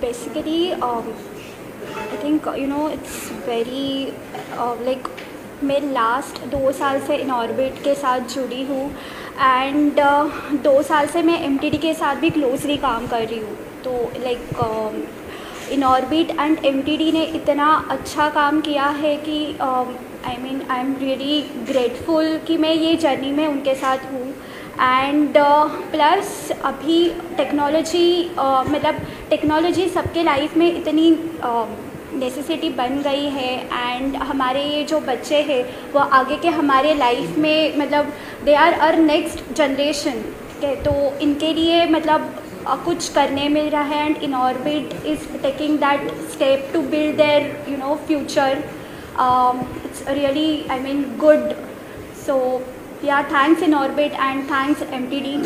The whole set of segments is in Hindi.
Basically, I think it's very like मैं लास्ट 2 साल से इनऑर्बिट के साथ जुड़ी हूँ एंड 2 साल से मैं एमटीडी के साथ भी क्लोजली काम कर रही हूँ। तो लाइक इनऑर्बिट एंड एमटीडी ने इतना अच्छा काम किया है कि आई एम रियली ग्रेटफुल कि मैं ये जर्नी में उनके साथ हूँ। एंड प्लस अभी टेक्नोलॉजी मतलब टेक्नोलॉजी सबके लाइफ में इतनी नेसेसिटी बन गई है एंड हमारे ये जो बच्चे हैं वो आगे के हमारे लाइफ में मतलब they are our next generation के, तो इनके लिए मतलब कुछ करने मिल रहा है and Inorbit is taking that step to build their future. It's really I mean good. So yeah thanks Inorbit and thanks MTD.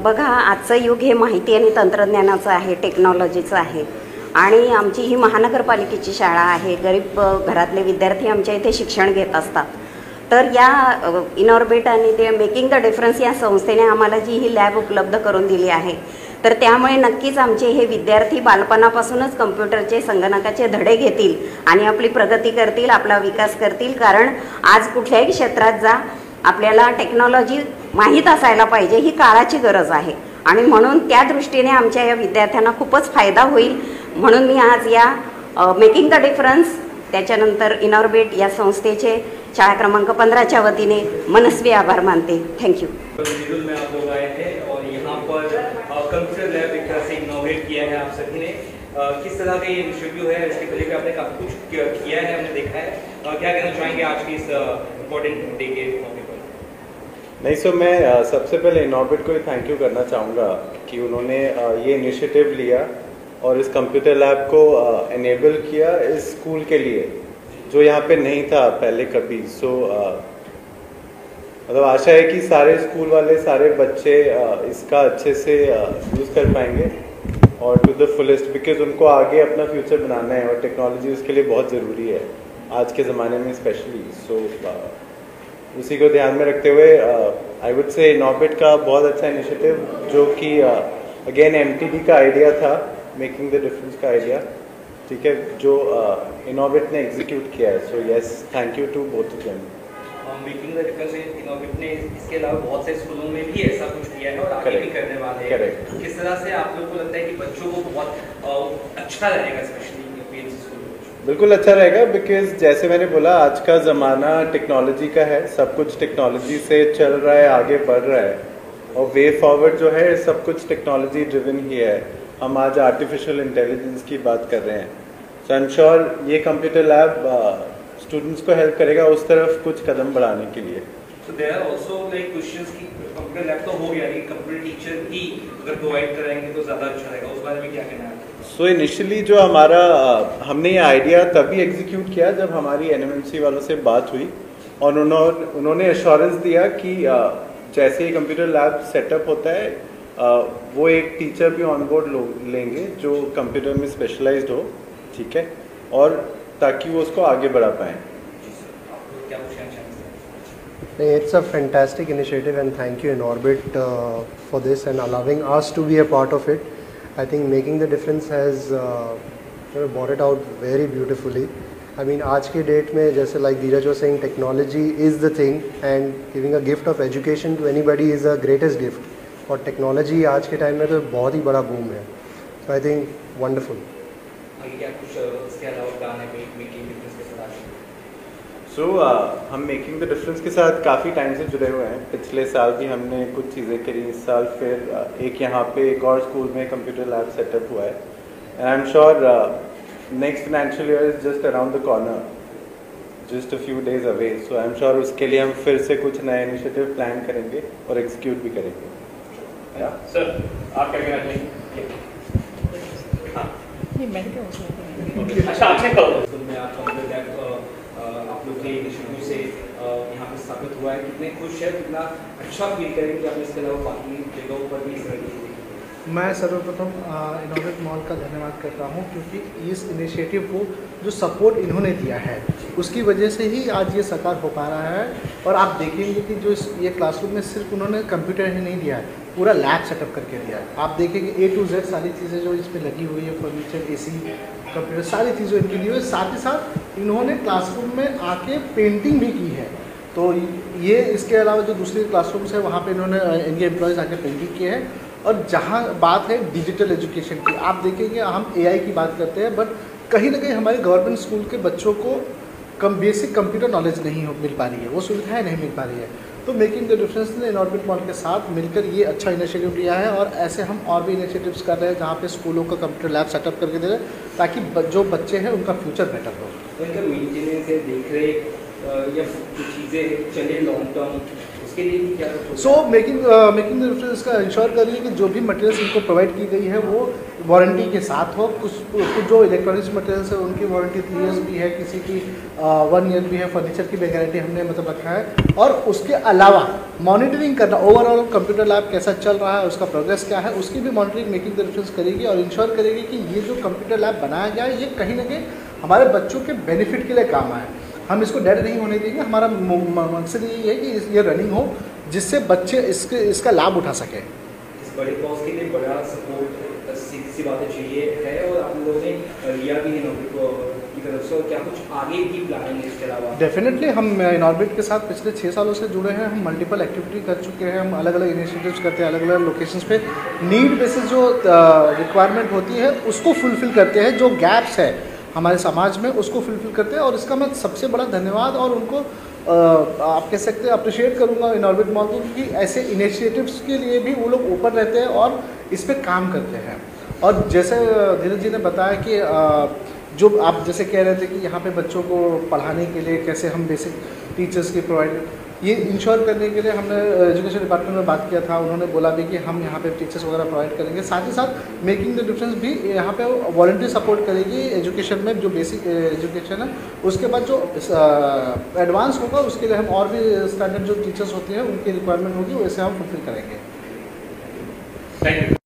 बघा, आजचं युग हे माहिती आणि तंत्रज्ञानाचं आहे, टेक्नॉलॉजीचं आहे आणि आमची ही महानगरपालिकेची शाळा आहे। गरीब घरातले विद्यार्थी आमच्या इथे शिक्षण घेत असतात। तर या इनऑर्बिट आणि ते मेकिंग द डिफरन्स या संस्थेने आम्हाला जी ही लॅब उपलब्ध करून दिली आहे, तर त्यामुळे नक्कीच आमचे हे विद्यार्थी बालपणापासूनच कम्प्युटरचे संगणकाचे धडे घेतील आणि आपली प्रगती करतील, आपला विकास करतील। कारण आज कुठल्याही क्षेत्रात जा, आपल्याला टेक्नॉलॉजी माहीत असायला पाहिजे, ही काळाची गरज आहे आणि म्हणून त्या दृष्टीने आमच्या या विद्यार्थ्यांना खूपच फायदा होईल। म्हणून मी आज या मेकिंग द डिफरन्स त्याच्यानंतर इनऑर्बिट या संस्थेचे शाळा क्रमांक 15च्या वतीने मनस्वी आभार मानते। थँक्यू। में आप लोग आए थे और यहाँ पर कंप्यूटर लैब एक तरह से इनोवेट किया है आप सभी ने। किस तरह का ये इनिशिएटिव है, इसके पहले भी आपने काफ़ी कुछ किया है, हमने देखा है। क्या कहना चाहेंगे आज की इस इम्पोर्टेंट डे के मौके पर? नहीं सर, मैं सबसे पहले इनऑर्बिट को ही थैंक यू करना चाहूँगा कि उन्होंने ये इनिशिएटिव लिया और इस कंप्यूटर लैब को एनेबल किया इस स्कूल के लिए जो यहाँ पे नहीं था पहले कभी। सो मतलब आशा है कि सारे स्कूल वाले, सारे बच्चे इसका अच्छे से यूज़ कर पाएंगे और टू द फुलेस्ट, बिकॉज उनको आगे अपना फ्यूचर बनाना है और टेक्नोलॉजी उसके लिए बहुत ज़रूरी है आज के ज़माने में स्पेशली। सो उसी को ध्यान में रखते हुए आई वुड से इनऑर्बिट का बहुत अच्छा इनिशिएटिव, जो कि अगेन एमटीडी का आइडिया था, मेकिंग द डिफरेंस का आइडिया, ठीक है, जो इनऑर्बिट ने एग्जीक्यूट किया है। So yes, thank you to both of them. Making the difference Inorbit ने इसके अलावा बहुत से स्कूलों में भी ऐसा कुछ किया है और आगे भी करने वाले हैं। करेक्ट। किस तरह से आप लोग को लगता है कि बच्चों को बहुत अच्छा रहेगा, स्पेशली पीएमसी स्कूल? बिल्कुल अच्छा रहेगा, बिकॉज जैसे मैंने बोला आज का ज़माना टेक्नोलॉजी का है, सब कुछ टेक्नोलॉजी से चल रहा है, आगे बढ़ रहा है और वे फॉरवर्ड जो है सब कुछ टेक्नोलॉजी ड्रिवन ही है। हम आज आर्टिफिशियल इंटेलिजेंस की बात कर रहे हैं। सो आई एम श्योर ये कंप्यूटर लैब स्टूडेंट्स को हेल्प करेगा उस तरफ कुछ कदम बढ़ाने के लिए। So there are also like questions कि कंप्यूटर लैब तो हो गया, लेकिन कंप्यूटर टीचर भी अगर प्रोवाइड कराएंगे तो ज़्यादा अच्छा रहेगा, उस बारे में क्या कहना है? सो इनिशियली जो हमारा हमने ये आइडिया तभी एग्जीक्यूट किया जब हमारी एनएमएमसी वालों से बात हुई और उन्होंने एश्योरेंस दिया कि जैसे ही कंप्यूटर लैब सेटअप होता है वो एक टीचर भी ऑन बोर्ड लेंगे जो कंप्यूटर में स्पेशलाइज्ड हो, ठीक है, और ताकि वो उसको आगे बढ़ा पाएँ। It's a fantastic initiative and thank you Inorbit for this and allowing us to be a part of it. I think making the difference has brought it out very beautifully. I mean आज के डेट में जैसे like Dheeraj was saying, technology is the thing and giving a gift of education to anybody is the greatest gift. और टेक्नोलॉजी आज के टाइम में तो बहुत ही बड़ा बूम है। So I think wonderful. सो हम मेकिंग द डिफरेंस के साथ काफ़ी टाइम से जुड़े हुए हैं। पिछले साल भी हमने कुछ चीज़ें करी, इस साल फिर एक यहाँ पे एक और स्कूल में कंप्यूटर लैब सेटअप हुआ है and I am sure next financial year is just around the corner, just a few days away. So I am sure उसके लिए हम फिर से कुछ नए इनिशिएटिव प्लान करेंगे और एग्जीक्यूट भी करेंगे। सर आप क्या कहना चाहिए? हाँ अच्छा, आपने कहो मैं आप लोग के इनिशिएटिव से यहाँ पे स्थापित हुआ है, कितने खुश है, कितना अच्छा फील करेंगे कि आपने इसके अलावा बाकी जगहों पर भी इस तरह की? मैं सर्वप्रथम इनोवेट मॉल का धन्यवाद करता हूँ क्योंकि इस इनिशिएटिव को जो सपोर्ट इन्होंने दिया है उसकी वजह से ही आज ये साकार हो पा रहा है। और आप देखेंगे कि जो ये क्लासरूम में सिर्फ उन्होंने कंप्यूटर ही नहीं दिया है, पूरा लैब सेटअप करके दिया है। आप देखेंगे A to Z सारी चीज़ें जो इसमें लगी हुई है, फर्नीचर, AC, कंप्यूटर, सारी चीज़ें इनकी दी हुई है। साथ ही साथ इन्होंने क्लासरूम में आके पेंटिंग भी की है। तो ये इसके अलावा जो दूसरे क्लासरूम्स है वहाँ पे इन्होंने इनके एम्प्लॉयज़ आके पेंटिंग किए हैं। और जहाँ बात है डिजिटल एजुकेशन की, आप देखेंगे हम AI की बात करते हैं, बट कहीं ना कहीं हमारे गवर्नमेंट स्कूल के बच्चों को बेसिक कंप्यूटर नॉलेज नहीं मिल पा रही है, वो सुविधाएं नहीं मिल पा रही है। तो मेकिंग द डिफरेंस ने इनऑर्बिट मॉल के साथ मिलकर ये अच्छा इनिशिएटिव लिया है और ऐसे हम और भी इनिशिएटिव्स कर रहे हैं जहाँ पे स्कूलों का कंप्यूटर लैब सेटअप करके दे रहे हैं ताकि जो बच्चे हैं उनका फ्यूचर बेटर हो। तो इनका मेंटेनेंस है, देख रेख या जो चीज़ें चले लॉन्ग टर्म, उसके लिए भी क्या सो मेकिंग द डिफरेंस का इंश्योर करिए कि जो भी मटेरियल्स इनको प्रोवाइड की गई है वो वारंटी के साथ हो। कुछ जो इलेक्ट्रॉनिक्स मटेरियल्स है उनकी वारंटी 3 years भी है, किसी की 1 year भी है, फर्नीचर की भी गारंटी हमने मतलब रखा है। और उसके अलावा मॉनिटरिंग करना, ओवरऑल कंप्यूटर लैब कैसा चल रहा है, उसका प्रोग्रेस क्या है, उसकी भी मॉनिटरिंग मेकिंग द डिफरेंस करेगी और इंश्योर करेगी कि ये जो कंप्यूटर लैब बनाया गया है ये कहीं ना कहीं हमारे बच्चों के बेनिफिट के लिए काम आए। हम इसको डेड नहीं होने देंगे। हमारा मकसद यही है कि ये रनिंग हो जिससे बच्चे इसका लाभ उठा सकें। इस बड़े कॉज के लिए बड़ा सपोर्ट सी बातें चाहिए है और आप लोगों ने लिया भी है इनऑर्बिट की तरफ से, और क्या कुछ आगे की प्लानिंग है इसके अलावा? डेफिनेटली हम इनऑर्बिट के साथ पिछले 6 सालों से जुड़े हैं। हम मल्टीपल एक्टिविटी कर चुके हैं, हम अलग अलग इनिशिएटिव्स करते हैं, अलग अलग लोकेशंस पे नीड बेसिस जो रिक्वायरमेंट होती है उसको फुलफिल करते हैं, जो गैप्स है हमारे समाज में उसको फुलफिल करते हैं। और इसका मैं सबसे बड़ा धन्यवाद और उनको आप कह सकते हैं अप्रिशिएट करूँगा इनऑर्बिट मॉल को, क्योंकि ऐसे इनिशिएटिव्स के लिए भी वो लोग ओपन रहते हैं और इस पर काम करते हैं। और जैसे धीरज जी ने बताया कि जो आप जैसे कह रहे थे कि यहाँ पे बच्चों को पढ़ाने के लिए कैसे हम बेसिक टीचर्स की प्रोवाइड, ये इंश्योर करने के लिए हमने एजुकेशन डिपार्टमेंट में बात किया था। उन्होंने बोला भी कि हम यहाँ पे टीचर्स वगैरह प्रोवाइड करेंगे। साथ ही साथ मेकिंग द डिफरेंस भी यहाँ पे वॉलंटरी सपोर्ट करेगी एजुकेशन में, जो बेसिक एजुकेशन है। उसके बाद जो एडवांस होगा उसके लिए हम और भी स्टैंडर्ड जो टीचर्स होती हैं उनकी रिक्वायरमेंट होगी वैसे हम फुलफिल करेंगे। Thank you.